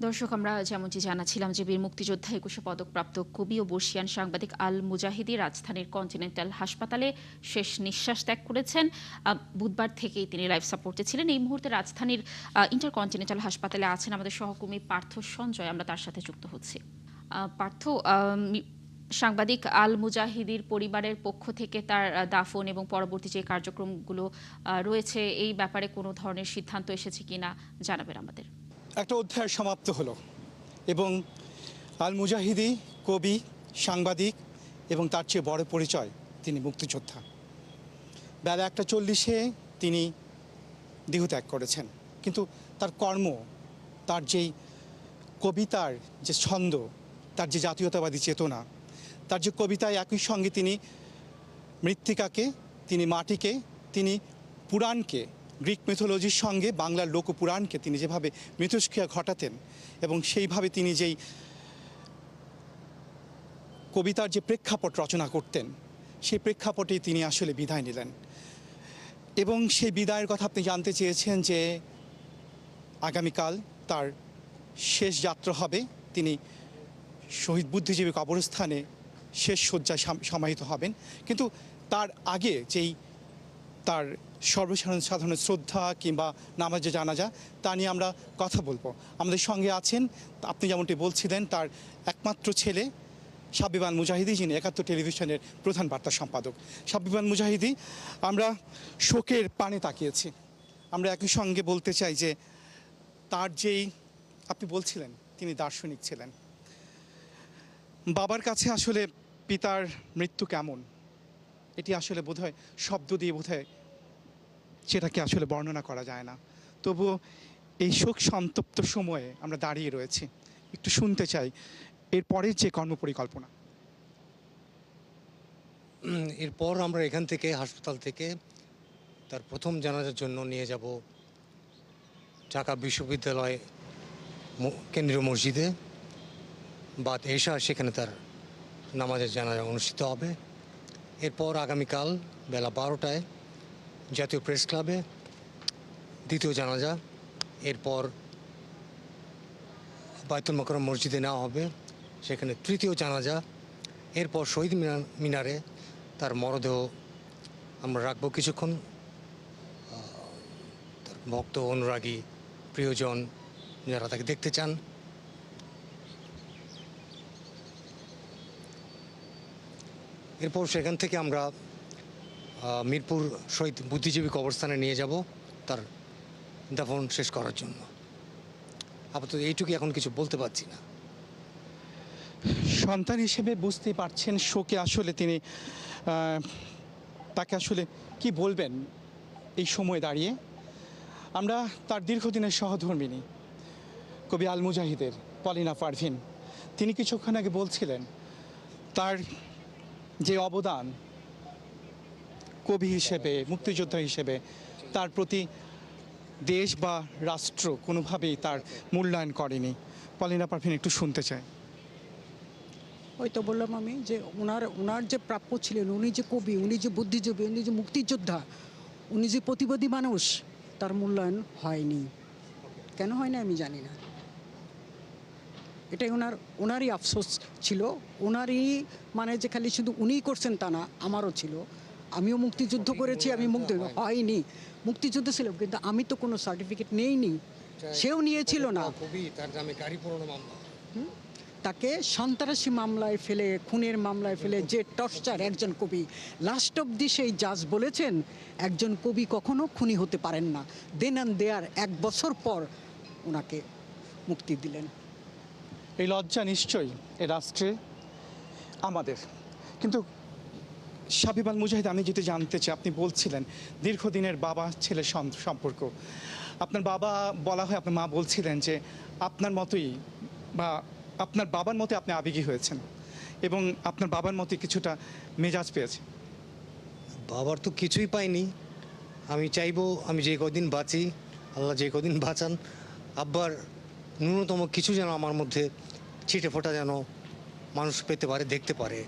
দর্শক, আমরা যেমনটি জানাচ্ছিলাম যে বীর মুক্তিযোদ্ধা ২১শে পদকপ্রাপ্ত কবি ও বর্ষিয়ান সাংবাদিক আল মুজাহিদি রাজধানীর কন্টিনেন্টাল হাসপাতালে শেষ নিঃশ্বাস ত্যাগ করেছেন। বুধবার থেকেই তিনি লাইফ সাপোর্টে ছিলেন। এই মুহূর্তে রাজধানীর ইন্টারকন্টিনেন্টাল হাসপাতালে আছেন আমাদের সহকর্মী পার্থ সঞ্জয়। আমরা তার সাথে যুক্ত হচ্ছি। পার্থ, সাংবাদিক আল মুজাহিদির পরিবারের পক্ষ থেকে তার দাফন এবং পরবর্তী যে কার্যক্রমগুলো রয়েছে এই ব্যাপারে কোনো ধরনের সিদ্ধান্ত এসেছে কিনা জানাবেন আমাদের। একটা অধ্যায় সমাপ্ত হলো এবং আল মুজাহিদি কবি, সাংবাদিক এবং তার চেয়ে বড় পরিচয় তিনি মুক্তিযোদ্ধা। বেলা 1:40-এ তিনি দেহত্যাগ করেছেন, কিন্তু তার কর্ম, তার যেই কবিতার যে ছন্দ, তার যে জাতীয়তাবাদী চেতনা, তার যে কবিতায় একই সঙ্গে তিনি মৃত্তিকাকে, তিনি মাটিকে, তিনি পুরাণকে, গ্রিক মিথোলজির সঙ্গে বাংলার লোকপুরাণকে তিনি যেভাবে মিথস্ক্রিয়া ঘটাতেন এবং সেইভাবে তিনি যেই কবিতার যে প্রেক্ষাপট রচনা করতেন, সেই প্রেক্ষাপটেই তিনি আসলে বিদায় নিলেন। এবং সেই বিদায়ের কথা আপনি জানতে চেয়েছেন যে আগামীকাল তার শেষ যাত্রা হবে। তিনি শহীদ বুদ্ধিজীবী কবরস্থানে শেষ শয্যায় সমাহিত হবেন, কিন্তু তার আগে যেই তার সর্বসাধারণ শ্রদ্ধা কিংবা নামাজে জানাজা, তা নিয়ে আমরা কথা বলবো। আমাদের সঙ্গে আছেন, আপনি যেমনটি বলছিলেন, তার একমাত্র ছেলে সাব্বির আল মুজাহিদি, যিনি ৭১ টেলিভিশনের প্রধান বার্তা সম্পাদক। সাব্বির আল মুজাহিদি, আমরা শোকের পানে তাকিয়েছি। আমরা একই সঙ্গে বলতে চাই যে তার যেই, আপনি বলছিলেন তিনি দার্শনিক ছিলেন, বাবার কাছে আসলে পিতার মৃত্যু কেমন, এটি আসলে বোধহয় শব্দ দিয়ে বোধহয় সেটাকে আসলে বর্ণনা করা যায় না। তবুও এই শোক সন্তপ্ত সময়ে আমরা দাঁড়িয়ে রয়েছি, একটু শুনতে চাই এরপরের যে কর্মপরিকল্পনা। এরপর আমরা এখান থেকে, হাসপাতাল থেকে তার প্রথম জানাজার জন্য নিয়ে যাব ঢাকা বিশ্ববিদ্যালয় কেন্দ্রীয় মসজিদে। বাদ এশা, সেখানে তার নামাজের জানাজা অনুষ্ঠিত হবে। এরপর আগামীকাল বেলা 12টায় জাতীয় প্রেস ক্লাবে দ্বিতীয় জানাজা। এরপর বায়তুল মোকাররম মসজিদে নেওয়া হবে, সেখানে তৃতীয় জানাজা। এরপর শহীদ মিনারে তার মরদেহ আমরা রাখবো কিছুক্ষণ। তার ভক্ত, অনুরাগী, প্রিয়জন যারা তাকে দেখতে চান, এরপর সেখান থেকে আমরা মিরপুর শহীদ বুদ্ধিজীবী কবরস্থানে নিয়ে যাব তার দাফন শেষ করার জন্য। আপাতত এইটুকুই, এখন কিছু বলতে পারছি না। সন্তান হিসেবে বুঝতেই পারছেন শোকে আসলে তিনি, তাকে আসলে কি বলবেন এই সময় দাঁড়িয়ে। আমরা তার দীর্ঘদিনের সহধর্মিণী কবি আল মুজাহিদের পলিনা পারভিন, তিনি কিছুক্ষণ আগে বলছিলেন তার যে অবদান কবি হিসেবে, মুক্তিযোদ্ধা হিসেবে, তার প্রতি দেশ বা রাষ্ট্র কোনোভাবেই তার মূল্যায়ন করেনি। পলিনা পারভিন, একটু শুনতে চাই। ওই তো বললাম আমি যে ওনার যে প্রাপ্য ছিলেন, উনি যে কবি, উনি যে বুদ্ধিজীবী, উনি যে মুক্তিযোদ্ধা, উনি যে প্রতিবাদী মানুষ, তার মূল্যায়ন হয়নি। কেন হয় না আমি জানি না। এটাই ওনারই আফসোস ছিল। ওনারই, মানে যে খালি শুধু উনিই করছেন তা না, আমারও ছিল। আমিও মুক্তিযুদ্ধ করেছি, আমি হয়নি, মুক্তিযুদ্ধ ছিল, কিন্তু আমি তো কোনো সার্টিফিকেট নেইনি, সেও নিয়েছিল না। তাকে সন্ত্রাসী মামলায় ফেলে, খুনের মামলায় ফেলে যে টর্চার একজন কবি, লাস্ট অব্দি সেই জাজ বলেছেন একজন কবি কখনো খুনি হতে পারেন না। দেন অ্যান্ড দেয়ার 1 বছর পর ওনাকে মুক্তি দিলেন। এই লজ্জা নিশ্চয়ই এ রাষ্ট্রে আমাদের। কিন্তু সাবিব আল মুজাহিদ, আমি যেটা জানতে চাই, আপনি বলছিলেন দীর্ঘদিনের বাবা ছেলের সম্পর্ক। আপনার বাবা, বলা হয় আপনার মা বলছিলেন যে আপনার মতোই বা আপনার বাবার মতো আপনি আবেগী হয়েছেন এবং আপনার বাবার মতো কিছুটা মেজাজ পেয়েছে। বাবার তো কিছুই পাইনি। আমি চাইবো আমি যে কদিন বাঁচি, আল্লাহ যে কদিন বাঁচান, আব্বার ন্যূনতম কিছু যেন আমার মধ্যে ছিটে ফোটা যেন মানুষ পেতে পারে, দেখতে পারে।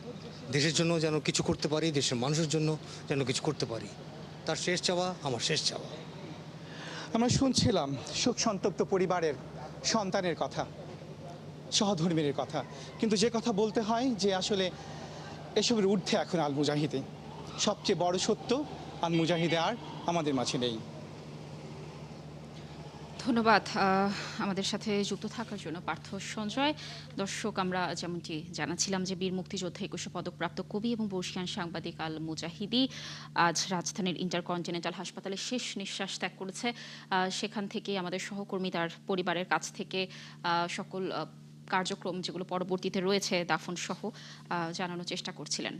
দেশের জন্য যেন কিছু করতে পারি, দেশের মানুষের জন্য যেন কিছু করতে পারি। তার শেষ চাওয়া আমার শেষ চাওয়া। আমরা শুনছিলাম শোক সন্তপ্ত পরিবারের সন্তানের কথা, সহধর্মীর কথা, কিন্তু যে কথা বলতে হয় যে আসলে এসবের ঊর্ধ্বে এখন আল মুজাহিদে সবচেয়ে বড় সত্য, আল মুজাহিদে আর আমাদের মাঝে নেই। ধন্যবাদ আমাদের সাথে যুক্ত থাকার জন্য পার্থ সঞ্জয়। দর্শক, আমরা যেমনটি জানাচ্ছিলাম যে বীর মুক্তিযোদ্ধা 21শে পদকপ্রাপ্ত কবি এবং বর্ষিয়ান সাংবাদিক আল মুজাহিদি আজ রাজধানীর ইন্টারকন্টিনেন্টাল হাসপাতালে শেষ নিঃশ্বাস ত্যাগ করেছে। সেখান থেকে আমাদের সহকর্মী তার পরিবারের কাছ থেকে সকল কার্যক্রম যেগুলো পরবর্তীতে রয়েছে দাফন সহ জানানোর চেষ্টা করছিলেন।